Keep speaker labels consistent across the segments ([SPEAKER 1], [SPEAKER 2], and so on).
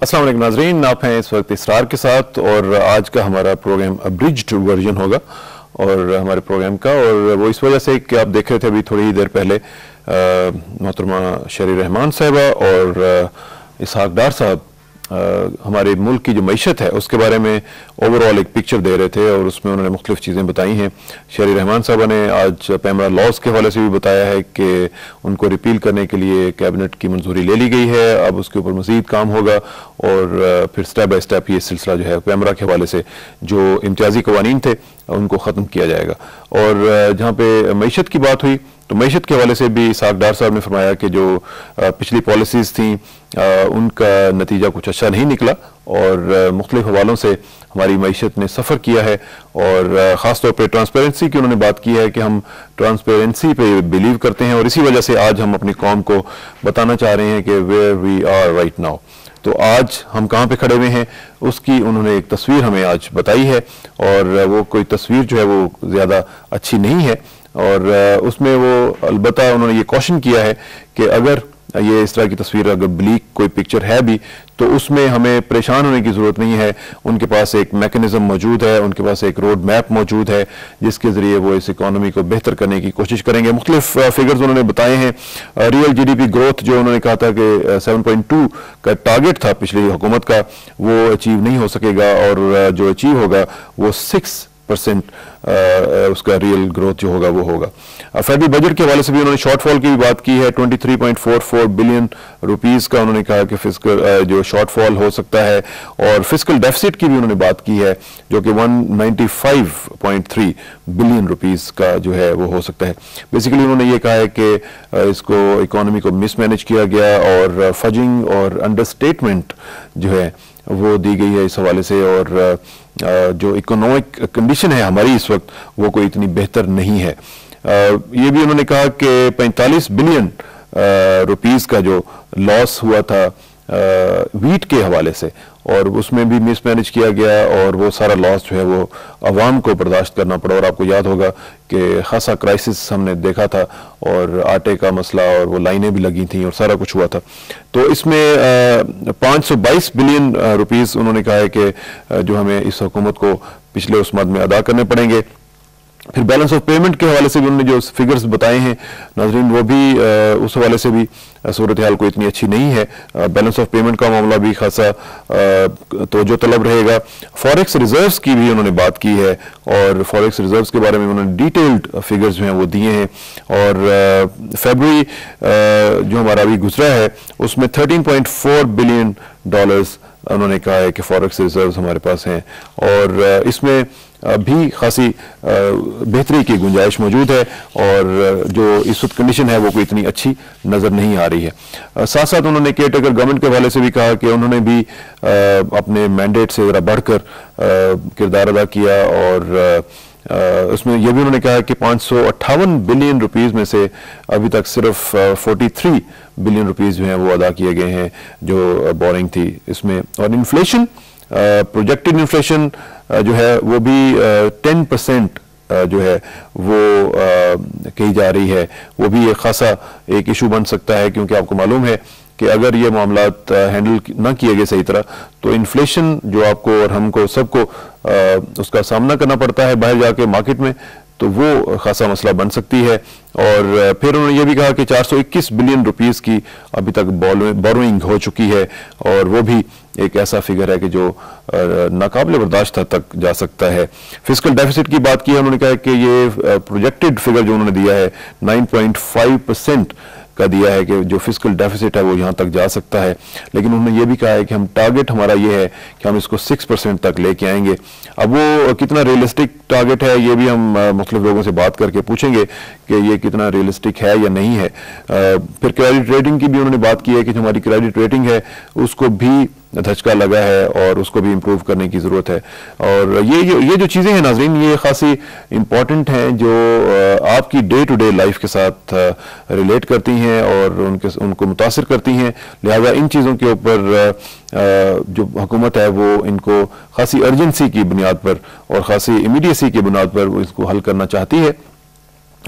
[SPEAKER 1] अस्सलाम वालेकुम नाज़रीन, आप हैं इस वक्त इसरार के साथ और आज का हमारा प्रोग्राम अब्रिज्ड वर्जन होगा और हमारे प्रोग्राम का, और वो इस वजह से कि आप देख रहे थे अभी थोड़ी ही देर पहले मोहतरमा शरी रहमान साहिबा और इसहाक डार साहब हमारे मुल्क की जो मईशत है उसके बारे में ओवरऑल एक पिक्चर दे रहे थे और उसमें उन्होंने मुख्तलिफ चीज़ें बताई हैं। शरी रहमान साहबा ने आज पैमरा लॉज के हवाले से भी बताया है कि उनको रिपील करने के लिए कैबिनेट की मंजूरी ले ली गई है, अब उसके ऊपर मज़ीद काम होगा और फिर स्टेप बाई स्टेप ये सिलसिला जो है पैमरा के हवाले से जो इम्तियाजी कवानीन थे उनको ख़त्म किया जाएगा। और जहाँ पे मईशत की बात हुई तो मईशत के हवाले से भी इसहाक डार साहब ने फरमाया कि जो पिछली पॉलिसीज़ थी उनका नतीजा कुछ अच्छा नहीं निकला और मुख्तलिफ हवालों से हमारी मईशत ने सफ़र किया है और ख़ास तौर पर ट्रांसपेरेंसी की उन्होंने बात की है कि हम ट्रांसपेरेंसी पे बिलीव करते हैं और इसी वजह से आज हम अपनी कौम को बताना चाह रहे हैं कि where we are right now. तो आज हम कहाँ पे खड़े हुए हैं उसकी उन्होंने एक तस्वीर हमें आज बताई है और वो कोई तस्वीर जो है वो ज़्यादा अच्छी नहीं है और उसमें वो अलबत्ता उन्होंने ये क्वेश्चन किया है कि अगर ये इस तरह की तस्वीर अगर ब्लीक कोई पिक्चर है भी तो उसमें हमें परेशान होने की ज़रूरत नहीं है। उनके पास एक मैकेनिज़्म मौजूद है, उनके पास एक रोड मैप मौजूद है जिसके ज़रिए वो इस इकॉनमी को बेहतर करने की कोशिश करेंगे। मुख्तलिफ फिगर्स उन्होंने बताए हैं। रियल GDP ग्रोथ जो उन्होंने कहा था कि 7.2 का टारगेट था पिछली हुकूमत का वो अचीव नहीं हो सकेगा और जो अचीव होगा वो 6% उसका रियल ग्रोथ जो होगा वो होगा। फेडरल बजट के हवाले से भी उन्होंने शॉर्टफॉल की भी बात की है। 23.44 बिलियन रुपीस का उन्होंने कहा कि फिस्कल जो शॉर्टफॉल हो सकता है और फिस्कल डेफिसिट की भी उन्होंने बात की है जो कि 195.3 बिलियन रुपीस का जो है वो हो सकता है। बेसिकली उन्होंने ये कहा है कि इसको इकोनॉमी को मिसमैनेज किया गया और फजिंग और अंडरस्टेटमेंट जो है वो दी गई है इस हवाले से और जो इकोनॉमिक कंडीशन है हमारी इस वक्त वो कोई इतनी बेहतर नहीं है। ये भी उन्होंने कहा कि 45 बिलियन रुपीस का जो लॉस हुआ था वीट के हवाले से और उसमें भी मिसमैनेज किया गया और वो सारा लॉस जो है वो अवाम को बर्दाश्त करना पड़ा और आपको याद होगा कि खासा क्राइसिस हमने देखा था और आटे का मसला और वो लाइनें भी लगी थी और सारा कुछ हुआ था। तो इसमें 522 बिलियन रुपीस उन्होंने कहा है कि जो हमें इस हुकूमत को पिछले उस मद में अदा करने पड़ेंगे। फिर बैलेंस ऑफ पेमेंट के हवाले से भी उन्होंने जो फिगर्स बताए हैं नाज़रीन वो भी उस हवाले से भी सूरत हाल कोई इतनी अच्छी नहीं है। बैलेंस ऑफ पेमेंट का मामला भी खासा तो जो तलब रहेगा। फॉरेक्स रिजर्व्स की भी उन्होंने बात की है और फॉरेक्स रिजर्व्स के बारे में उन्होंने डिटेल्ड फिगर्स जो हैं वो दिए हैं और फरवरी जो हमारा अभी गुजरा है उसमें 13.4 बिलियन डॉलर्स उन्होंने कहा है कि फॉरेक्स रिजर्व्स हमारे पास हैं और इसमें भी खासी बेहतरी की गुंजाइश मौजूद है और जो इस वक्त कंडीशन है वो कोई इतनी अच्छी नज़र नहीं आ रही है। साथ साथ उन्होंने केयरटेकर गवर्नमेंट के हवाले से भी कहा कि उन्होंने भी अपने मैंडेट से ज़रा बढ़कर किरदार अदा किया और उसमें यह भी उन्होंने कहा कि 558 बिलियन रुपीस में से अभी तक सिर्फ 43 बिलियन रुपीस जो हैं वो अदा किए गए हैं जो बोरिंग थी इसमें। और इन्फ्लेशन प्रोजेक्टेड इन्फ्लेशन जो है वो भी 10% जो है वो कही जा रही है, वो भी एक खासा एक इशू बन सकता है क्योंकि आपको मालूम है कि अगर ये मामलात हैंडल ना किए गए सही तरह तो इन्फ्लेशन जो आपको और हमको सबको उसका सामना करना पड़ता है बाहर जाके मार्केट में, तो वो खासा मसला बन सकती है। और फिर उन्होंने ये भी कहा कि 421 बिलियन रुपीस की अभी तक बोरोइंग हो चुकी है और वो भी एक ऐसा फिगर है कि जो नाकाबिल बर्दाश्त तक जा सकता है। फिस्कल डेफिसिट की बात की है, उन्होंने कहा कि ये प्रोजेक्टेड फिगर जो उन्होंने दिया है 9.5% का दिया है कि जो फिस्कल डेफिसिट है वो यहाँ तक जा सकता है, लेकिन उन्होंने ये भी कहा है कि हम टारगेट हमारा ये है कि हम इसको 6% तक लेके आएंगे। अब वो कितना रियलिस्टिक टारगेट है ये भी हम मुख्तलिफ लोगों से बात करके पूछेंगे कि ये कितना रियलिस्टिक है या नहीं है। फिर क्रेडिट रेटिंग की भी उन्होंने बात की है कि जो हमारी क्रेडिट रेटिंग है उसको भी धचका लगा है और उसको भी इम्प्रूव करने की ज़रूरत है। और ये जो चीज़ें हैं नाज़रीन ये खासी इम्पॉर्टेंट हैं जो आपकी डे टू डे लाइफ के साथ रिलेट करती हैं और उनको मुतासिर करती हैं। लिहाजा इन चीज़ों के ऊपर जो हुकूमत है वो इनको खासी अर्जेंसी की बुनियाद पर और खासी इमीडिएसी की बुनियाद पर वो इसको हल करना चाहती है।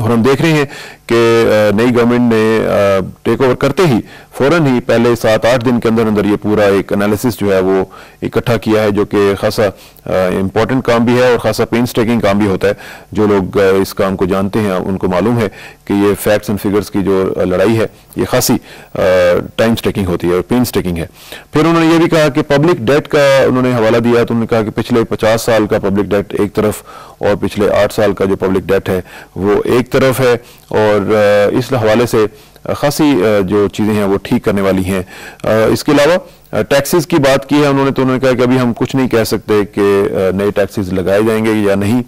[SPEAKER 1] और हम देख रहे हैं कि नई गवर्नमेंट ने टेक ओवर करते ही फौरन ही पहले 7-8 दिन के अंदर अंदर ये पूरा एक एनालिसिस जो है वो इकट्ठा किया है, जो कि खासा इम्पोर्टेंट काम भी है और खासा पेन्स टेकिंग काम भी होता है। जो लोग इस काम को जानते हैं उनको मालूम है कि ये फैक्ट्स एंड फिगर्स की जो लड़ाई है ये खासी टाइम टेकिंग होती है और पेन्स टेकिंग है। फिर उन्होंने ये भी कहा कि पब्लिक डेट का उन्होंने हवाला दिया, तो उन्होंने कहा कि पिछले 50 साल का पब्लिक डेट एक तरफ और पिछले 8 साल का जो पब्लिक डेट है वो एक तरफ है, और इस हवाले से खासी जो चीज़ें हैं वो ठीक करने वाली हैं। इसके अलावा टैक्सेस की बात की है उन्होंने, तो उन्होंने कहा कि अभी हम कुछ नहीं कह सकते कि नए टैक्सेस लगाए जाएंगे या नहीं,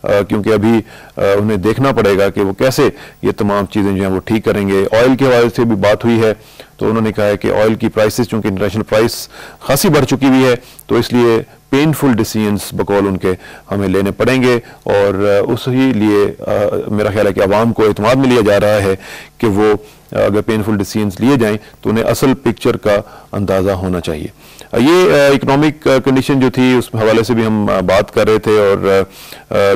[SPEAKER 1] क्योंकि अभी उन्हें देखना पड़ेगा कि वो कैसे ये तमाम चीज़ें जो हैं वो ठीक करेंगे। ऑयल के हवाले से भी बात हुई है, तो उन्होंने कहा है कि ऑयल की प्राइसेस चूँकि इंटरनेशनल प्राइस खासी बढ़ चुकी हुई है, तो इसलिए पेनफुल डिसीजंस बकौल उनके हमें लेने पड़ेंगे, और उसी लिए मेरा ख्याल है कि आवाम को एतमाद में लिया जा रहा है कि वो अगर पेनफुल डिसीजंस लिए जाएं तो उन्हें असल पिक्चर का अंदाज़ा होना चाहिए। ये इकोनॉमिक कंडीशन जो थी उस हवाले से भी हम बात कर रहे थे और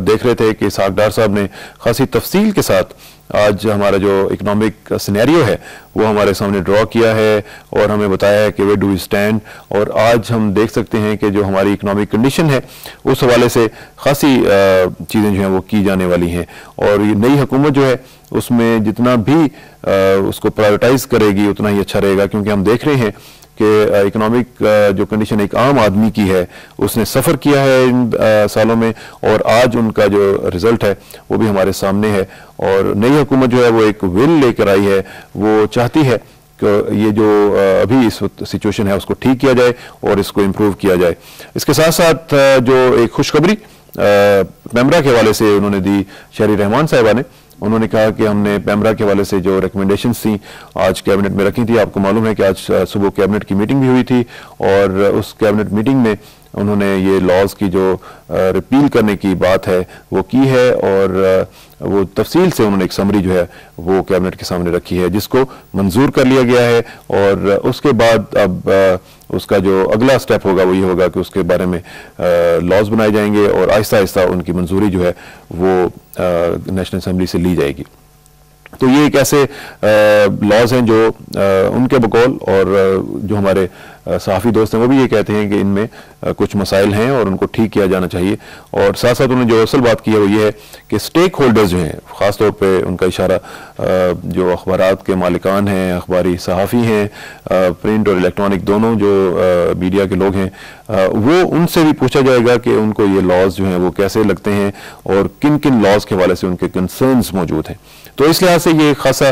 [SPEAKER 1] देख रहे थे कि इसहाक डार साहब ने खासी तफसील के साथ आज हमारा जो इकोनॉमिक सिनेरियो है वो हमारे सामने ड्रॉ किया है और हमें बताया है कि वे डू वी स्टैंड। और आज हम देख सकते हैं कि जो हमारी इकोनॉमिक कंडीशन है उस हवाले से खासी चीज़ें जो हैं वो की जाने वाली हैं, और ये नई हुकूमत जो है उसमें जितना भी उसको प्रायोरिटाइज करेगी उतना ही अच्छा रहेगा, क्योंकि हम देख रहे हैं कि इकोनॉमिक जो कंडीशन एक आम आदमी की है उसने सफ़र किया है इन सालों में, और आज उनका जो रिज़ल्ट है वो भी हमारे सामने है। और नई हुकूमत जो है वो एक विल लेकर आई है, वो चाहती है कि ये जो अभी इस सिचुएशन है उसको ठीक किया जाए और इसको इम्प्रूव किया जाए। इसके साथ साथ जो एक खुशखबरी पैमरा के हवाले से उन्होंने दी शहरी रहमान साहिबा ने, उन्होंने कहा कि हमने पैमरा के हवाले से जो रिकमेंडेशंस थी आज कैबिनेट में रखी थी। आपको मालूम है कि आज सुबह कैबिनेट की मीटिंग भी हुई थी, और उस कैबिनेट मीटिंग में उन्होंने ये लॉज की जो रिपील करने की बात है वो की है, और वो तफसील से उन्होंने एक समरी जो है वो कैबिनेट के सामने रखी है, जिसको मंजूर कर लिया गया है। और उसके बाद अब उसका जो अगला स्टेप होगा वो ये होगा कि उसके बारे में लॉज बनाए जाएंगे और आहिस्ता आहिस्ता उनकी मंजूरी जो है वो नेशनल असेंबली से ली जाएगी। तो ये एक ऐसे लॉज हैं जो उनके बकौल, और जो हमारे सहाफ़ी दोस्त हैं वो भी ये कहते हैं कि इनमें कुछ मसाइल हैं और उनको ठीक किया जाना चाहिए। और साथ साथ उन्होंने जो असल बात की है वो ये है कि स्टेक होल्डर्स जो हैं, ख़ास तौर पे उनका इशारा जो अखबारात के मालिकान हैं, अखबारी सहाफ़ी हैं, प्रिंट और इलेक्ट्रॉनिक दोनों जो मीडिया के लोग हैं, वो उनसे भी पूछा जाएगा कि उनको ये लॉज जो हैं वो कैसे लगते हैं और किन किन लॉज के हवाले से उनके कंसर्न्स मौजूद हैं। तो इस लिहाज से ये खासा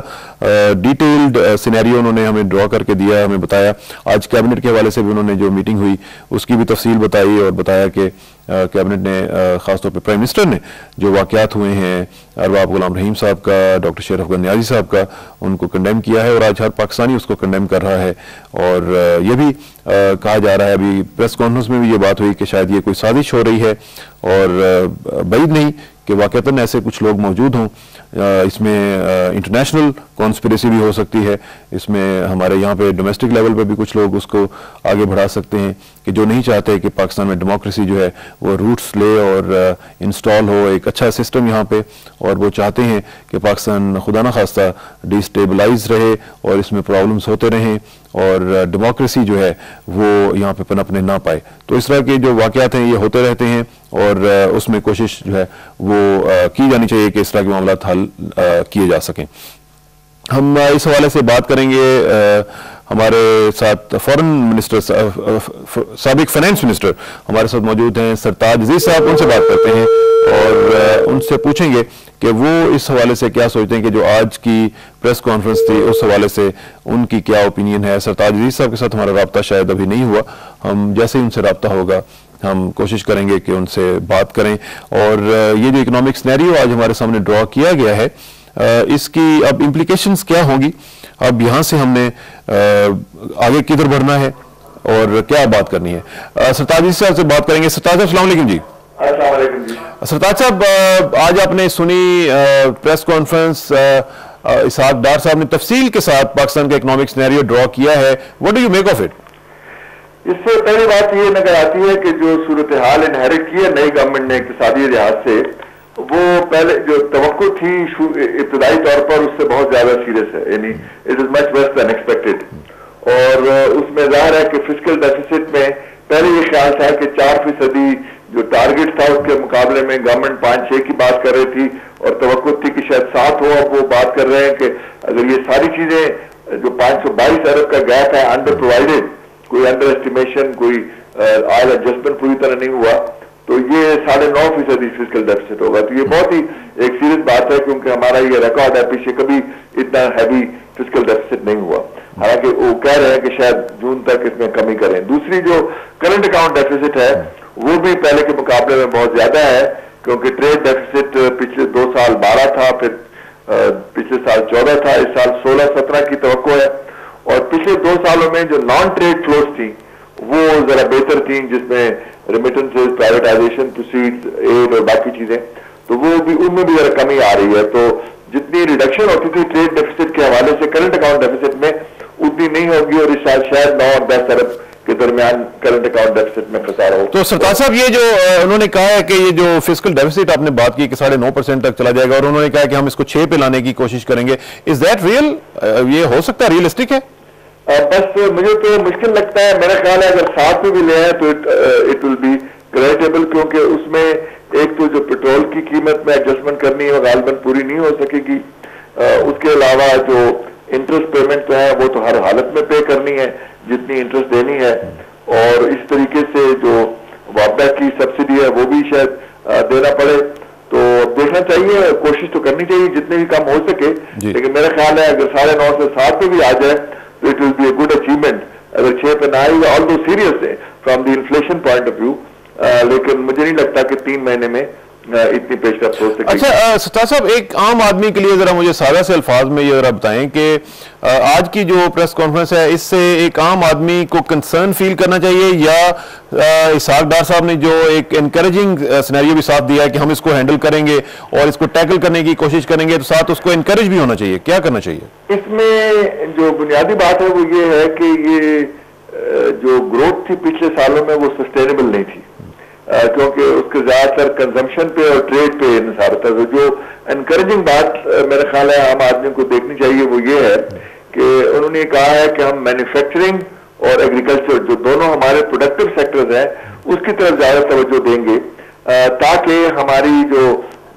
[SPEAKER 1] डिटेल्ड सिनेरियो उन्होंने हमें ड्रॉ करके दिया, हमें बताया। आज कैबिनेट के हवाले से भी उन्होंने जो मीटिंग हुई उसकी भी तफसील बताई और बताया कि कैबिनेट ने ख़ासतौर पे प्राइम मिनिस्टर ने जो वाक़यात हुए हैं अरबाब गुलाम रहीम साहब का, डॉक्टर शरीफ गनियाजी साहब का, उनको कंडेम किया है और आज हर पाकिस्तानी उसको कंडेम कर रहा है। और ये भी कहा जा रहा है, अभी प्रेस कॉन्फ्रेंस में भी ये बात हुई कि शायद ये कोई साजिश हो रही है, और बैद नहीं कि वाक़तन ऐसे कुछ लोग मौजूद हों। इसमें इंटरनेशनल कॉन्स्पिरेसी भी हो सकती है, इसमें हमारे यहाँ पे डोमेस्टिक लेवल पे भी कुछ लोग उसको आगे बढ़ा सकते हैं कि जो नहीं चाहते कि पाकिस्तान में डेमोक्रेसी जो है वो रूट्स ले और इंस्टॉल हो एक अच्छा सिस्टम यहाँ पे, और वो चाहते हैं कि पाकिस्तान खुदा न खास्ता डिस्टेबलाइज रहे और इसमें प्रॉब्लम्स होते रहें और डेमोक्रेसी जो है वो यहाँ पे पनपने ना पाए। तो इस तरह के जो वाक़यात हैं ये होते रहते हैं, और उसमें कोशिश जो है वो की जानी चाहिए कि इस तरह के मामला हल किए जा सकें। हम इस हवाले से बात करेंगे, हमारे साथ फॉरेन मिनिस्टर, साबिक फाइनेंस मिनिस्टर हमारे साथ मौजूद हैं सरताज अजीज साहब, उनसे बात करते हैं और उनसे पूछेंगे कि वो इस हवाले से क्या सोचते हैं कि जो आज की प्रेस कॉन्फ्रेंस थी उस हवाले से उनकी क्या ओपिनियन है। सरताज अजीज साहब के साथ हमारा रब्ता शायद अभी नहीं हुआ, हम जैसे ही उनसे रब्ता होगा हम कोशिश करेंगे कि उनसे बात करें। और ये जो इकोनॉमिक सिनेरियो आज हमारे सामने ड्रॉ किया गया है, इसकी अब इम्प्लीकेशंस क्या होंगी, अब यहाँ से हमने आगे किधर बढ़ना है और क्या बात करनी है। सरताज जी साहब से बात करेंगे। सरताज साहब अस्सलाम वालेकुम जी।
[SPEAKER 2] अस्सलाम वालेकुम जी।
[SPEAKER 1] सरताज साहब, आज आपने सुनी प्रेस कॉन्फ्रेंस, इसहाक डार साहब ने तफसील के साथ पाकिस्तान का इकोनॉमिक सिनेरियो ड्रॉ किया है, what do you make of it?
[SPEAKER 2] इससे पहली बात ये नजर आती है कि जो सूरत हाल इनहेरिट की है नई गवर्नमेंट ने इक्तिसादी लिहाज से, वो पहले जो तवक्को थी इब्तदाई तौर पर उससे बहुत ज्यादा सीरियस है, यानी it is much worse than expected. और उसमें जाहिर है कि फिस्कल डेफिसिट में पहले ये ख्याल था कि 4% जो टारगेट था उसके मुकाबले में गवर्नमेंट 5-6 की बात कर रही थी और तवक्को थी कि शायद 7 हो। अब वो बात कर रहे हैं कि अगर ये सारी चीजें जो 522 अरब का गैप है अंडर प्रोवाइडेड, कोई अंडर एस्टिमेशन, कोई ऑयल एडजस्टमेंट पूरी तरह नहीं हुआ, तो ये 9.5% फिस्कल डेफिसिट होगा। तो ये बहुत ही एक सीरियस बात है, क्योंकि हमारा ये रिकॉर्ड है, पीछे कभी इतना हैवी फिस्कल डेफिसिट नहीं हुआ। हालांकि वो कह रहे हैं कि शायद जून तक इसमें कमी करें। दूसरी जो करंट अकाउंट डेफिसिट है वो भी पहले के मुकाबले में बहुत ज्यादा है, क्योंकि ट्रेड डेफिसिट पिछले 2 साल 12 था, फिर पिछले साल 14 था, इस साल 16-17 की तवक्को है। और पिछले 2 सालों में जो नॉन ट्रेड फ्लोज थी वो जरा बेहतर थी, जिसमें रेमिटेंसेस, प्राइवेटाइजेशन प्रोसीड्स, एड और बाकी चीजें, तो वो भी उनमें भी जरा कमी आ रही है। तो जितनी रिडक्शन होती थी ट्रेड डेफिसिट के हवाले से करंट अकाउंट डेफिसिट में, उतनी नहीं होगी और इस साल शायद 9 और 10 अरब के दरमियान करंट अकाउंट डेफिसिट में फंसा हो।
[SPEAKER 1] तो सरताज साहब, ये जो उन्होंने कहा है कि ये जो फिस्कल डेफिसिट आपने बात की कि 9.5% तक चला जाएगा, और उन्होंने कहा कि हम इसको 6 पे लाने की कोशिश करेंगे, इज दैट रियल? ये हो सकता है, रियलिस्टिक है?
[SPEAKER 2] बस मुझे तो मुश्किल लगता है। मेरा ख्याल है अगर 7 में भी ले आए तो इट विल बी क्रेडिटेबल, क्योंकि उसमें एक तो जो पेट्रोल की कीमत में एडजस्टमेंट करनी है वो गालबन पूरी नहीं हो सकेगी। उसके अलावा जो इंटरेस्ट पेमेंट तो है वो तो हर हालत में पे करनी है जितनी इंटरेस्ट देनी है, और इस तरीके से जो वापडा की सब्सिडी है वो भी शायद देना पड़े। तो देखना चाहिए, कोशिश तो करनी चाहिए जितने भी कम हो सके, लेकिन मेरा ख्याल है अगर 9.5 से 7 पे भी आ जाए तो it will be a good achievement. अगर 6 पे ना आएगा, ऑल दो सीरियस है from the inflation point of view, लेकिन मुझे नहीं लगता कि 3 महीने में इतनी पेशरफ हो सके।
[SPEAKER 1] अच्छा सरताज साहब, एक आम आदमी के लिए जरा मुझे सादा से अल्फाज में ये जरा बताएं कि आज की जो प्रेस कॉन्फ्रेंस है, इससे एक आम आदमी को कंसर्न फील करना चाहिए, या इसहाक डार साहब ने जो एक एनकरेजिंग सिनेरियो भी साथ दिया है कि हम इसको हैंडल करेंगे और इसको टैकल करने की कोशिश करेंगे, तो साथ उसको एनकरेज भी होना चाहिए? क्या करना चाहिए?
[SPEAKER 2] इसमें जो बुनियादी बात है वो ये है कि ये जो ग्रोथ थी पिछले सालों में वो सस्टेनेबल नहीं थी, क्योंकि उसके ज्यादातर कंजम्पशन पे और ट्रेड पे इंसार था। तो जो एनकरेजिंग बात मेरा ख्याल है आम आदमी को देखनी चाहिए वो ये है कि उन्होंने कहा है कि हम मैन्युफैक्चरिंग और एग्रीकल्चर, जो दोनों हमारे प्रोडक्टिव सेक्टर्स हैं, उसकी तरफ ज्यादा तवज्जो देंगे, ताकि हमारी जो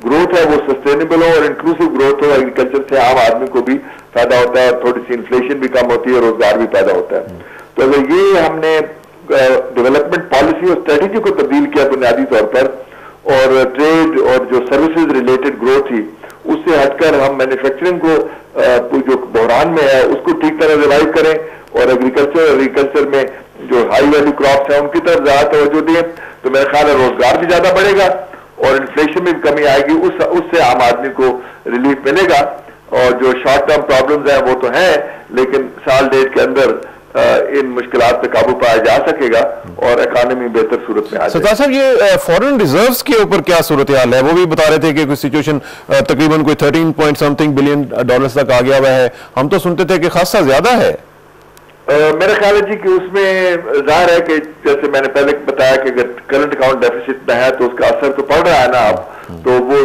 [SPEAKER 2] ग्रोथ है वो सस्टेनेबल हो और इंक्लूसिव ग्रोथ हो। एग्रीकल्चर से आम आदमी को भी फायदा होता है, थोड़ी सी इन्फ्लेशन भी कम होती है, रोजगार भी पैदा होता है। तो अगर ये हमने डेवलपमेंट पॉलिसी और स्ट्रेटेजी को तब्दील किया बुनियादी तौर पर, और ट्रेड और जो सर्विसेज रिलेटेड ग्रोथ थी उससे हटकर हम मैन्युफैक्चरिंग को जो बहरान में है उसको ठीक तरह रिवाइव करें, और एग्रीकल्चर में जो हाई वैल्यू क्रॉप्स हैं उनकी तरफ ज्यादा तवज्जो दें, तो मेरा ख्याल है रोजगार भी ज्यादा बढ़ेगा और इन्फ्लेशन में भी कमी आएगी। उससे आम आदमी को रिलीफ मिलेगा। और जो शॉर्ट टर्म प्रॉब्लम्स हैं वो तो हैं, लेकिन साल 1.5 के अंदर इन मुश्किलात पे काबू पाया जा सकेगा और इकानमी बेहतर सूरत में आ जाएगी।
[SPEAKER 1] सरताज साहब, ये फॉरेन रिजर्व्स के ऊपर क्या सूरत हाल है? वो भी बता रहे थे कि सिचुएशन तकरीबन कोई 13 बिलियन डॉलर्स तक आ गया हुआ है। हम तो सुनते थे कि खासा ज्यादा है।
[SPEAKER 2] मेरा ख्याल है जी कि उसमें जाहिर है कि जैसे मैंने पहले बताया कि अगर करंट अकाउंट डेफिसिट में है तो उसका असर तो पड़ रहा है ना अब। तो वो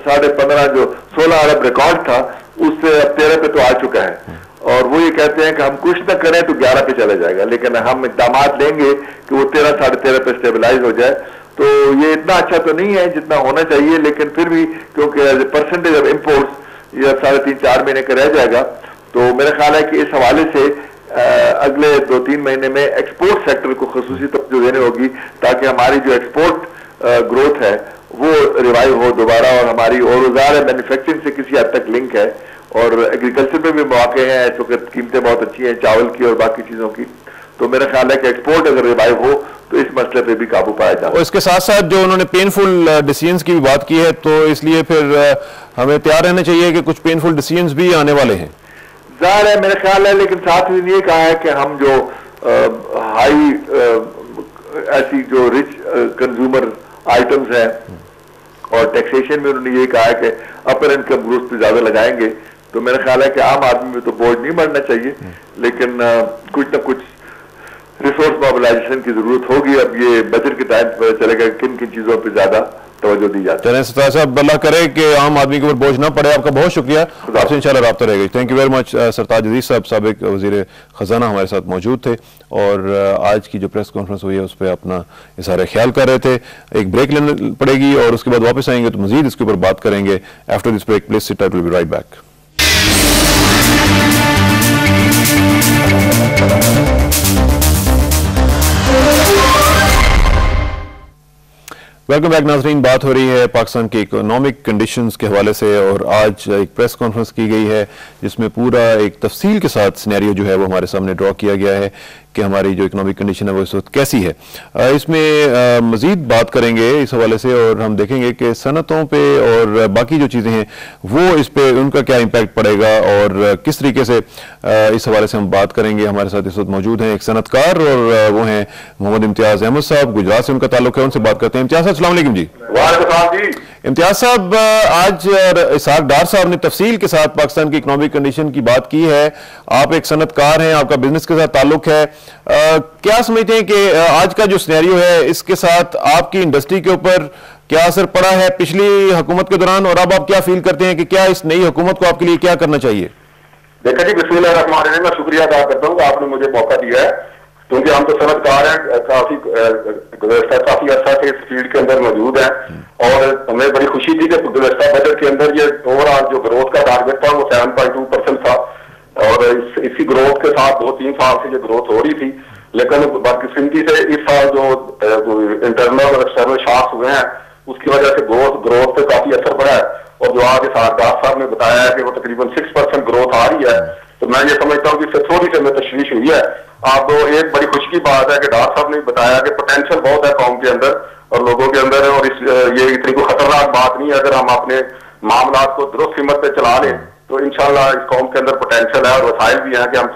[SPEAKER 2] 15.5 जो 16 अरब रिकॉर्ड था उससे अब 13 पे तो आ चुका है, और वो ये कहते हैं कि हम कुछ न करें तो 11 पे चला जाएगा, लेकिन हम इक़दाम लेंगे कि वो 13 साढ़े 13 पे स्टेबलाइज हो जाए। तो ये इतना अच्छा तो नहीं है जितना होना चाहिए, लेकिन फिर भी क्योंकि as a percentage of imports ये 3.5-4 महीने का रह जाएगा, तो मेरा ख्याल है कि इस हवाले से अगले 2-3 महीने में एक्सपोर्ट सेक्टर को खसूसी तवज्जो देनी होगी, ताकि हमारी जो एक्सपोर्ट ग्रोथ है वो रिवाइव हो दोबारा, और हमारी और रोजगार मैन्युफैक्चरिंग से किसी हद तक लिंक है, और एग्रीकल्चर में भी मौके हैं, इस वक्त कीमतें बहुत अच्छी हैं चावल की और बाकी चीजों की। तो मेरा ख्याल है कि एक्सपोर्ट अगर रिवाइव हो तो इस मसले पे भी काबू पाया जाए।
[SPEAKER 1] और इसके साथ साथ जो उन्होंने पेनफुल डिसीजंस की भी बात की है, तो इसलिए फिर हमें तैयार रहना चाहिए कि कुछ पेनफुल डिसीजंस भी आने वाले हैं।
[SPEAKER 2] जाहिर है, मेरा ख्याल है, लेकिन साथ ही ये कहा है कि हम जो हाई ऐसी जो रिच कंज्यूमर आइटम्स हैं और टैक्सेशन में उन्होंने ये कहा है कि अपर इनकम ग्रुप पे ज्यादा लगाएंगे। तो मेरा ख्याल है कि आम आदमी में तो बोझ नहीं बढ़ना चाहिए, लेकिन कुछ ना कुछ रिसोर्स मोबिलाइजेशन की जरूरत होगी। अब ये बजट के टाइम पर चलेगा किन किन चीजों पे ज्यादा तवज्जो दी जाती है।
[SPEAKER 1] चलें सरताज साहब, अल्लाह करे कि आम आदमी के ऊपर बोझ ना पड़े। आपका बहुत शुक्रिया, आपसे इंशाल्लाह राब्ता रहेगा। Thank you very much. Sartaj Aziz साहब साबिक वज़ीर ख़जाना हमारे साथ मौजूद थे और आज की जो प्रेस कॉन्फ्रेंस हुई है उस पर अपना इज़हार ख्याल कर रहे थे। एक ब्रेक लेनी पड़ेगी और उसके बाद वापस आएंगे तो मजीद इसके ऊपर बात करेंगे। After this break please sit, I will be right back. Welcome back नाज़रीन। बात हो रही है पाकिस्तान की इकोनॉमिक कंडीशंस के हवाले से और आज एक प्रेस कॉन्फ्रेंस की गई है जिसमें पूरा एक तफसील के साथ सिनेरियो जो है वो हमारे सामने ड्रॉ किया गया है कि हमारी जो इकोनॉमिक कंडीशन है वो इस वक्त कैसी है। इसमें मज़ीद बात करेंगे इस हवाले से और हम देखेंगे कि सनतों पे और बाकी जो चीज़ें हैं वो इस पे उनका क्या इम्पैक्ट पड़ेगा और किस तरीके से इस हवाले से हम बात करेंगे। हमारे साथ इस वक्त मौजूद हैं एक सनतकार और वो हैं मोहम्मद इम्तियाज़ अहमद साहब, गुजरात से उनका ताल्लुक है, उनसे बात करते हैं। इम्तियाज़ साहब अस्सलाम वालेकुम जी।
[SPEAKER 2] जी
[SPEAKER 1] इम्तियाज़ साहब, आज इसहाक डार साहब ने तफसील के साथ पाकिस्तान की इकोनॉमिक कंडीशन की बात की है। आप एक सनतकार हैं, आपका बिजनेस के साथ ताल्लुक है, क्या समझते हैं कि आज का जो सिनेरियो है इसके साथ आपकी इंडस्ट्री के ऊपर क्या असर पड़ा है पिछली हुकूमत के दौरान और अब आप क्या फील करते हैं कि क्या इस नई हुकूमत को आपके लिए क्या करना चाहिए?
[SPEAKER 2] देखा जी, बिस्मिल्लाहिर्रहमानिर्रहीम, मैं शुक्रिया अदा करता हूँ आपने मुझे मौका दिया है क्योंकि हम तो सनतकार हैं, काफी अर्सा से इस फील्ड के अंदर मौजूद है और हमें बड़ी खुशी थी कि गुज़श्ता बजट के अंदर ये ओवरऑल जो ग्रोथ का टारगेट था वो 7.2% था और इसी ग्रोथ के साथ 2-3 साल से ये ग्रोथ हो रही थी। लेकिन बदकिस्मती से इस साल जो इंटरनल और एक्सटर्नल शॉक्स हुए हैं उसकी वजह से ग्रोथ पे काफी असर पड़ा है और जो आज डार साहब ने बताया है कि वो तकरीबन 6% ग्रोथ आ रही है, तो मैं ये समझता हूँ कि इससे थोड़ी सी हमें तशवीश हुई है। आप एक बड़ी खुशी की बात है कि डार साहब ने बताया कि पोटेंशियल बहुत है कौम के अंदर और लोगों के अंदर और ये इतनी कोई खतरनाक बात नहीं है। अगर हम अपने मामला को दुरुस्त हिम्मत पे चला लें तो इंशाल्लाह इस कौम के अंदर पोटेंशियल है और वसाइल भी हैं कि हम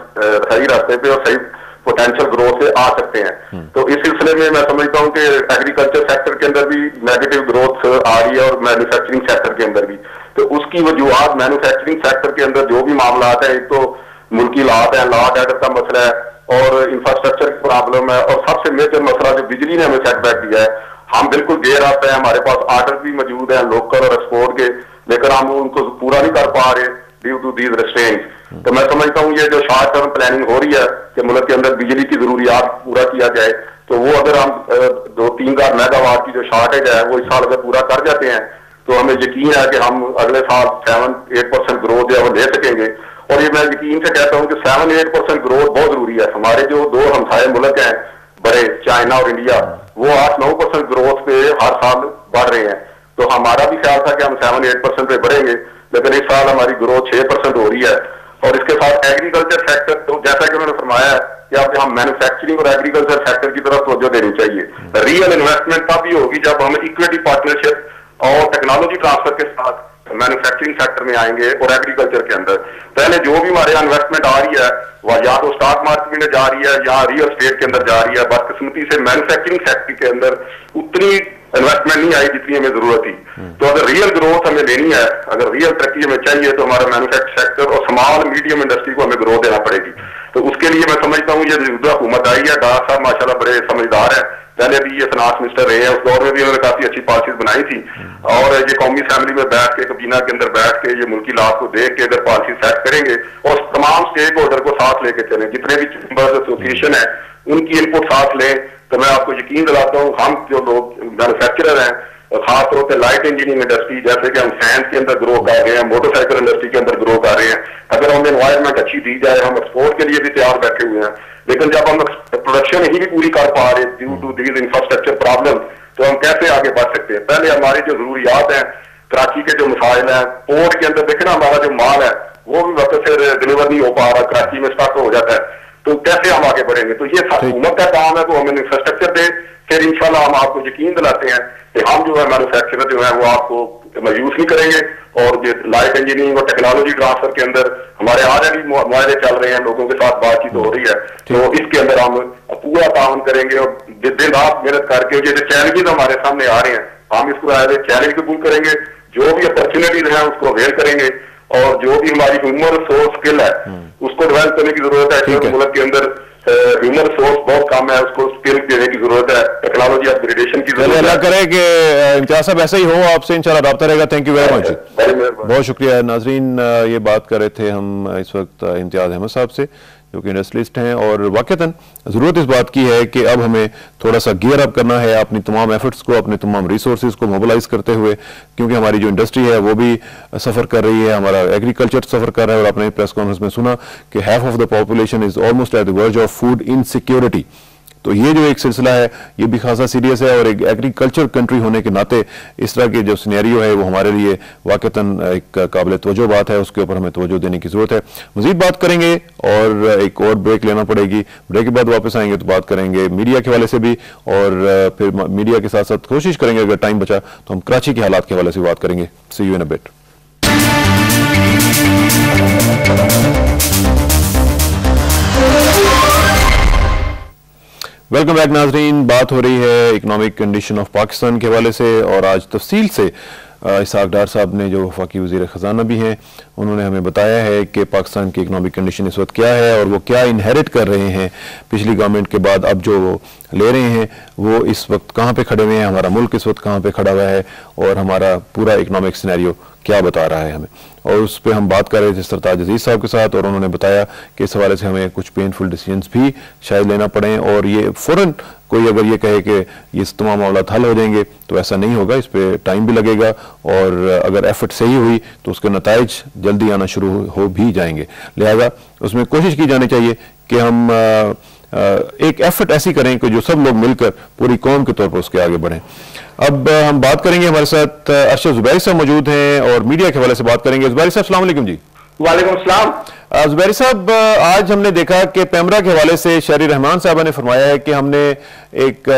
[SPEAKER 2] सही रास्ते पे और सही पोटेंशियल ग्रोथ से आ सकते हैं। तो इस सिलसिले में मैं समझता हूँ कि एग्रीकल्चर सेक्टर के अंदर भी नेगेटिव ग्रोथ आ रही है और मैन्युफैक्चरिंग सेक्टर के अंदर भी। तो उसकी वजूहत मैन्युफैक्चरिंग सेक्टर के अंदर जो भी मामला है, एक तो मुल्की लात है, लॉ ऑर्डर का मसला है और इंफ्रास्ट्रक्चर की प्रॉब्लम है और सबसे मेजर मसला जो बिजली ने हमें सेटबैक दिया है। हम बिल्कुल गैर आते हैं, हमारे पास ऑर्डर भी मौजूद है लोकल और एक्सपोर्ट के, लेकिन हम उनको पूरा नहीं कर पा रहे ड्यू टू दीज रेस्ट्रेंट्स। तो मैं समझता हूँ ये जो शॉर्ट टर्म प्लानिंग हो रही है कि मुल्क के अंदर बिजली की जरूरियात पूरा किया जाए, तो वो अगर हम 2-3 मेगावाट की जो शॉर्टेज है वो इस साल अगर पूरा कर जाते हैं तो हमें यकीन है कि हम अगले साल 7-8% ग्रोथ जो है वो ले सकेंगे। और ये मैं यकीन से कहता हूँ कि 7-8% ग्रोथ बहुत जरूरी है। हमारे जो 2 हमसाये मुल्क हैं बड़े, चाइना और इंडिया, वो 8-9% ग्रोथ पे हर साल बढ़ रहे हैं। तो हमारा भी ख्याल था कि हम 7-8% पे बढ़ेंगे, लेकिन इस साल हमारी ग्रोथ 6% हो रही है। और इसके साथ एग्रीकल्चर सेक्टर, तो जैसा कि उन्होंने फरमाया है कि अब हम मैन्युफैक्चरिंग और एग्रीकल्चर सेक्टर की तरफ तवज्जो देनी चाहिए। रियल इन्वेस्टमेंट तब भी होगी जब हम इक्विटी पार्टनरशिप और टेक्नोलॉजी ट्रांसफर के साथ मैन्युफैक्चरिंग सेक्टर में आएंगे और एग्रीकल्चर के अंदर। पहले जो भी हमारे इन्वेस्टमेंट आ रही है वह या तो स्टॉक मार्केट में जा रही है या रियल एस्टेट के अंदर जा रही है। बदकिस्मती से मैन्युफैक्चरिंग सेक्टर के अंदर उतनी इन्वेस्टमेंट नहीं आई जितनी हमें जरूरत थी। तो अगर रियल ग्रोथ हमें लेनी है, अगर रियल तरक्की हमें चाहिए तो हमारा मैन्युफैक्चरिंग सेक्टर और स्मॉल मीडियम इंडस्ट्री को हमें ग्रोथ देना पड़ेगी। तो उसके लिए मैं समझता हूँ ये जो हुकूमत आई है, डार साहब माशाल्लाह बड़े समझदार है, पहले भी ये फिनांस मिनिस्टर रहे हैं, उस दौर में भी उन्होंने काफी अच्छी पॉलिसीज बनाई थी और ये कौमी असेंबली में बैठ के, कबीना के अंदर बैठ के ये मुल्की लाभ को देख के अगर पॉलिसी सेट करेंगे और तमाम स्टेक होल्डर को साथ लेके चलें, जितने भी चैम्बर्स एसोसिएशन है उनकी इनपुट साथ लें, तो मैं आपको यकीन दिलाता हूँ हम जो लोग मैन्युफैक्चरर हैं, खासतौर पर लाइट इंजीनियरिंग इंडस्ट्री, जैसे कि हम साइंस के अंदर ग्रो कर रहे हैं, मोटरसाइकिल इंडस्ट्री के अंदर ग्रो कर रहे हैं, अगर हमें एनवायरमेंट अच्छी दी जाए, हम एक्सपोर्ट के लिए भी तैयार बैठे हुए हैं। लेकिन जब हम प्रोडक्शन ही भी पूरी कर पा रहे due to these infrastructure problem, तो हम कैसे आगे बढ़ सकते हैं? पहले हमारी जो जरूरियात हैं, कराची के जो मसाइल हैं, पोर्ट के अंदर देखे ना हमारा जो माल है वो भी वक्त से डिलीवर नहीं हो पा रहा, कराची में स्टक हो जाता है, तो कैसे हम आगे बढ़ेंगे? तो ये हुकूमत का काम है, तो हमें इंफ्रास्ट्रक्चर दे, फिर इंशाल्लाह हम आपको यकीन दिलाते हैं कि हम जो है मैन्युफैक्चरर जो है वो आपको मायूस नहीं करेंगे। और जो लाइट इंजीनियरिंग और टेक्नोलॉजी ट्रांसफर के अंदर हमारे ऑलरेडी मुआहदे चल रहे हैं, लोगों के साथ बातचीत हो रही है, तो इसके अंदर हम पूरा ताउन करेंगे और दिन रात मेहनत करके ये जो चैलेंजेस हमारे सामने आ रहे हैं हम इसको एज ए चैलेंज कबूल करेंगे, जो भी अपॉर्चुनिटीज हैं उसको अवेल करेंगे और जो भी हमारी ह्यूमन सोर्स स्किल है उसको डेवलप करने की जरूरत है। मुल्क के अंदर
[SPEAKER 3] ह्यूमन सोर्स बहुत कम है, उसको स्किल देने की जरूरत है, टेक्नोलॉजी अपग्रेडेशन की जरूरत है।
[SPEAKER 1] अल्लाह करे कि इम्तियाज साहब ऐसा ही हो, आपसे इंशाल्लाह राब्ता रहेगा। थैंक यू वेरी मच, बहुत शुक्रिया। नाजरीन, ये बात कर रहे थे हम इस वक्त इम्तियाज अहमद साहब से, जो कि इंडस्ट्रियलिस्ट हैं, और वाकईतन ज़रूरत इस बात की है कि अब हमें थोड़ा सा गियर अप करना है अपनी तमाम एफर्ट्स को, अपने तमाम रिसोर्सेज को मोबिलाइज करते हुए, क्योंकि हमारी जो इंडस्ट्री है वो भी सफ़र कर रही है, हमारा एग्रीकल्चर सफ़र कर रहा है। और आपने प्रेस कॉन्फ्रेंस में सुना कि half of the population is almost at the verge of food insecurity. तो ये जो एक सिलसिला है ये भी खासा सीरियस है, और एक एग्रीकल्चर कंट्री होने के नाते इस तरह के जो सिनेरियो है वो हमारे लिए वाकईतन एक काबिल तवज्जो बात है, उसके ऊपर हमें तवज्जो देने की जरूरत है। मजीद बात करेंगे और एक और ब्रेक लेना पड़ेगी, ब्रेक के बाद वापस आएंगे तो बात करेंगे मीडिया के हवाले से भी, और फिर मीडिया के साथ साथ कोशिश करेंगे अगर टाइम बचा तो हम कराची के हालात के हवाले से बात करेंगे। See you in a bit. Welcome back नाजरीन, बात हो रही है इकोनॉमिक कंडीशन ऑफ पाकिस्तान के हवाले से, और आज तफसील से इसहाक डार साहब ने, जो वफाकी वज़ीर ख़जाना भी हैं, उन्होंने हमें बताया है कि पाकिस्तान की इकोनॉमिक कंडीशन इस वक्त क्या है और वो क्या इनहेरिट कर रहे हैं पिछली गवर्नमेंट के बाद। अब जो वो ले रहे हैं वो इस वक्त कहाँ पे खड़े हुए हैं, हमारा मुल्क इस वक्त कहाँ पे खड़ा हुआ है, और हमारा पूरा इकोनॉमिक सिनेरियो क्या बता रहा है हमें। और उस पर हम बात कर रहे थे सरताज अजीज साहब के साथ, और उन्होंने बताया कि इस हवाले से हमें कुछ पेनफुल डिसीजंस भी शायद लेना पड़े, और ये फ़ौरन कोई अगर ये कहे कि ये तमाम मामला हल हो जाएंगे तो ऐसा नहीं होगा, इस पर टाइम भी लगेगा, और अगर एफर्ट सही हुई तो उसके नताइज जल्दी आना शुरू हो भी जाएंगे। लिहाजा उसमें कोशिश की जानी चाहिए कि हम एक एफर्ट ऐसी करें कि जो सब लोग मिलकर पूरी कौम के तौर पर उसके आगे बढ़ें। अब हम बात करेंगे, हमारे साथ अरशद ज़ुबैरी साहब मौजूद हैं और मीडिया के हवाले से बात करेंगे। ज़ुबैरी साहब अस्सलाम वालेकुम जी।
[SPEAKER 4] वालेकुम सलाम।
[SPEAKER 1] ज़ुबैरी साहब, आज हमने देखा कि पैमरा के हवाले से शहरी रहमान साहबा ने फरमाया है कि हमने एक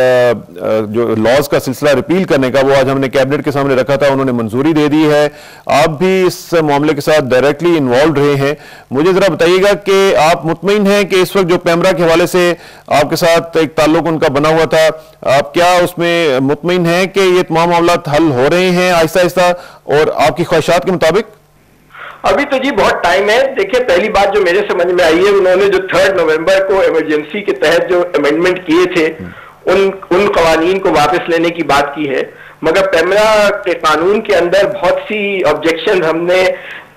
[SPEAKER 1] जो लॉज का सिलसिला रिपील करने का वो आज हमने कैबिनेट के सामने रखा था, उन्होंने मंजूरी दे दी है। आप भी इस मामले के साथ डायरेक्टली इन्वॉल्व रहे हैं, मुझे जरा बताइएगा कि आप मुतमईन हैं कि इस वक्त जो पैमरा के हवाले से आपके साथ एक ताल्लुक उनका बना हुआ था, आप क्या उसमें मुतमईन हैं कि ये तमाम मामला हल हो रहे हैं आहिस्ता आहिस्ता और आपकी ख्वाहिशात के मुताबिक?
[SPEAKER 4] अभी तो जी बहुत टाइम है। देखिए, पहली बात जो मेरे समझ में आई है, उन्होंने जो 3 नवंबर को इमरजेंसी के तहत जो अमेंडमेंट किए थे उन कवानीन को वापस लेने की बात की है, मगर पैमरा के कानून के अंदर बहुत सी ऑब्जेक्शन हमने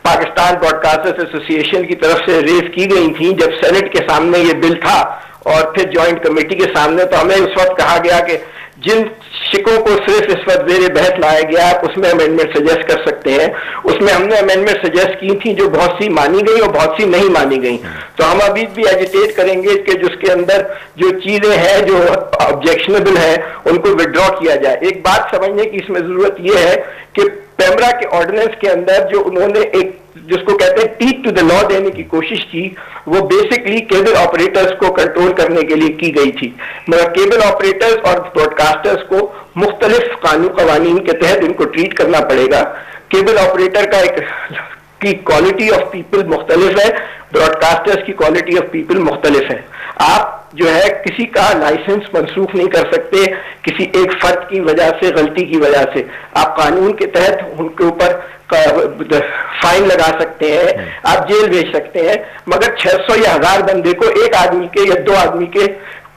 [SPEAKER 4] पाकिस्तान ब्रॉडकास्टर्स एसोसिएशन की तरफ से रेज की गई थी जब सेनेट के सामने ये बिल था और फिर ज्वाइंट कमेटी के सामने। तो हमें उस वक्त कहा गया कि जिन शिकों को सिर्फ इस वक्त ज़ेरे बहस लाया गया आप उसमें अमेंडमेंट सजेस्ट कर सकते हैं। उसमें हमने अमेंडमेंट सजेस्ट की थी जो बहुत सी मानी गई और बहुत सी नहीं मानी गई। तो हम अभी भी एजिटेट करेंगे कि जिसके अंदर जो चीजें हैं जो ऑब्जेक्शनेबल है उनको विड्रॉ किया जाए। एक बात समझने की इसमें जरूरत यह है कि पैमरा के ऑर्डिनेंस के अंदर जो उन्होंने एक जिसको कहते हैं टीथ टू द लॉ देने की कोशिश की, वो बेसिकली केबल ऑपरेटर्स को कंट्रोल करने के लिए की गई थी। मगर केबल ऑपरेटर्स और ब्रॉडकास्टर्स को मुख्तलिफ कानून के तहत इनको ट्रीट करना पड़ेगा। केबल ऑपरेटर का एक की क्वालिटी ऑफ पीपल मुख्तलिफ है, ब्रॉडकास्टर्स की क्वालिटी ऑफ पीपल मुख्तलिफ है। आप जो है किसी का लाइसेंस मनसूख नहीं कर सकते किसी एक फर्द की वजह से, गलती की वजह से। आप कानून के तहत उनके ऊपर फाइन लगा सकते हैं, आप जेल भेज सकते हैं, मगर 600 या 1000 बंदे को एक आदमी के या 2 आदमी के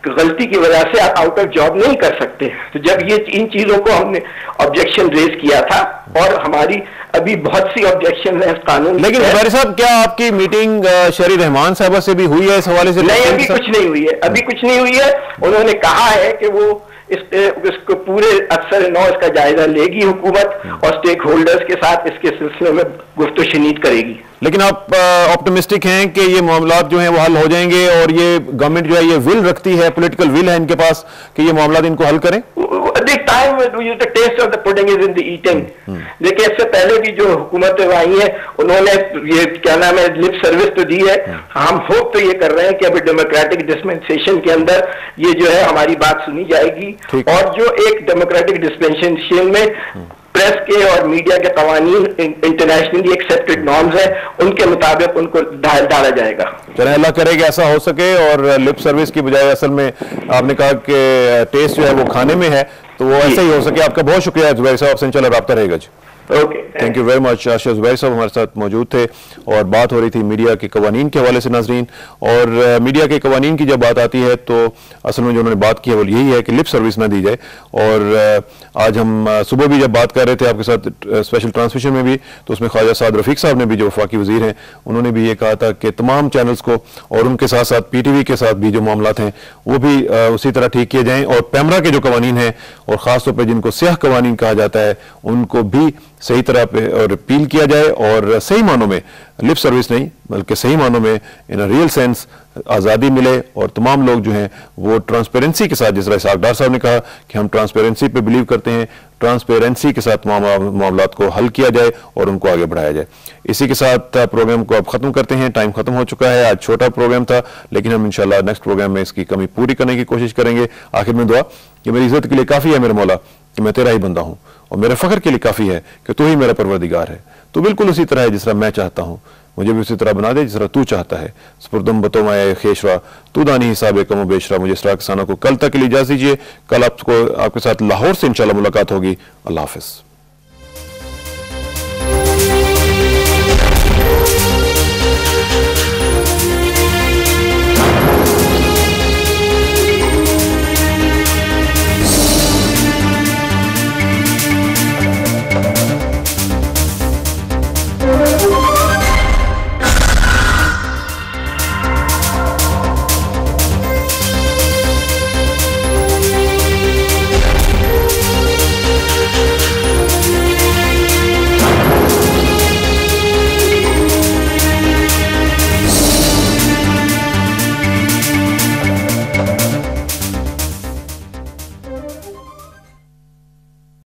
[SPEAKER 4] गलती की वजह से आप आउट ऑफ जॉब नहीं कर सकते। तो जब ये इन चीजों को हमने ऑब्जेक्शन रेज किया था और हमारी अभी बहुत सी ऑब्जेक्शन है कानून।
[SPEAKER 1] लेकिन ज़ुबैरी साहब, क्या आपकी मीटिंग शहरी रहमान साहबा से भी हुई है इस हवाले से?
[SPEAKER 4] नहीं, अभी कुछ नहीं हुई है, अभी कुछ नहीं हुई है। उन्होंने कहा है कि वो इसको पूरे अक्सर नौ इसका जायजा लेगी हुकूमत और स्टेक होल्डर्स के साथ इसके सिलसिले में गुफ्तगू शनीद करेगी।
[SPEAKER 1] लेकिन आप ऑप्टिमिस्टिक हैं कि ये मामलात जो हैं वो हल हो जाएंगे और ये गवर्नमेंट जो है ये विल रखती है, पॉलिटिकल विल है इनके पास कि ये मामलात इनको हल करें?
[SPEAKER 4] The taste of the pudding is in the eating। देखिए, इससे पहले भी जो हुकूमतें आई हैं उन्होंने ये क्या नाम है लिप सर्विस तो दी है। हम होप तो ये कर रहे हैं कि अभी डेमोक्रेटिक डिस्पेंसेशन के अंदर ये जो है हमारी बात सुनी जाएगी और जो एक डेमोक्रेटिक डिस्पेंसेशन में प्रेस के और मीडिया के कवानीन इंटरनेशनली एक्सेप्टेड नॉर्म्स हैं उनके मुताबिक उनको डाला जाएगा।
[SPEAKER 1] चलें, अल्लाह करे कि ऐसा हो सके और लिप सर्विस की बजाय असल में आपने कहा कि टेस्ट जो है वो खाने में है तो वो ऐसा ही हो सके। आपका बहुत शुक्रिया ज़ुबैर साहब, आपसे इंशाल्लाह राब्ता रहेगा जी।
[SPEAKER 4] Okay,
[SPEAKER 1] thank you very much. Asiya Zubair साहब हमारे साथ मौजूद थे और बात हो रही थी मीडिया के कवानीन के हवाले से नाजरीन। और मीडिया के कवानीन की जब बात आती है तो असल में जो उन्होंने बात की है वो यही है कि लिप सर्विस ना दी जाए। और आज हम सुबह भी जब बात कर रहे थे आपके साथ स्पेशल ट्रांसमिशन में भी, तो उसमें ख्वाजा साद रफीक साहब ने भी, जो वफाकी वजीर हैं, उन्होंने भी ये कहा था कि तमाम चैनल्स को और उनके साथ साथ PTV के साथ भी जो मामलात हैं वो भी उसी तरह ठीक किए जाएँ। और पैमरा के जो कवानीन हैं और ख़ासतौर पर जिनको स्याह कवानीन कहा जाता है उनको भी सही तरह पे और अपील किया जाए और सही मानों में लिप सर्विस नहीं बल्कि सही मानों में इन अ रियल सेंस आज़ादी मिले और तमाम लोग जो हैं वो ट्रांसपेरेंसी के साथ, जिस तरह इसहाक डार साहब ने कहा कि हम ट्रांसपेरेंसी पे बिलीव करते हैं, ट्रांसपेरेंसी के साथ मामलात को हल किया जाए और उनको आगे बढ़ाया जाए। इसी के साथ प्रोग्राम को अब ख़त्म करते हैं। टाइम ख़त्म हो चुका है। आज छोटा प्रोग्राम था लेकिन हम इंशाल्लाह नेक्स्ट प्रोग्राम में इसकी कमी पूरी करने की कोशिश करेंगे। आखिर में दुआ कि मेरी इज़्ज़त के लिए काफ़ी है मेरे मौला कि मैं तेरा ही बंदा हूँ और मेरे फ़ख्र के लिए काफ़ी है कि तू ही मेरा परवरदिगार है। तो बिल्कुल उसी तरह है जिस तरह मैं चाहता हूँ, मुझे भी उसी तरह बना दे जिस तरह तू चाहता है। स्पुरदम बतो मैं खेशरा तू दानी हिसाब कमो बेशरा। मुझे इस तरह किसानों को कल तक के लिए इजाज़त दीजिए। कल आपको आपके साथ लाहौर से इंशाल्लाह मुलाकात होगी। अल्लाह हाफ़िज़।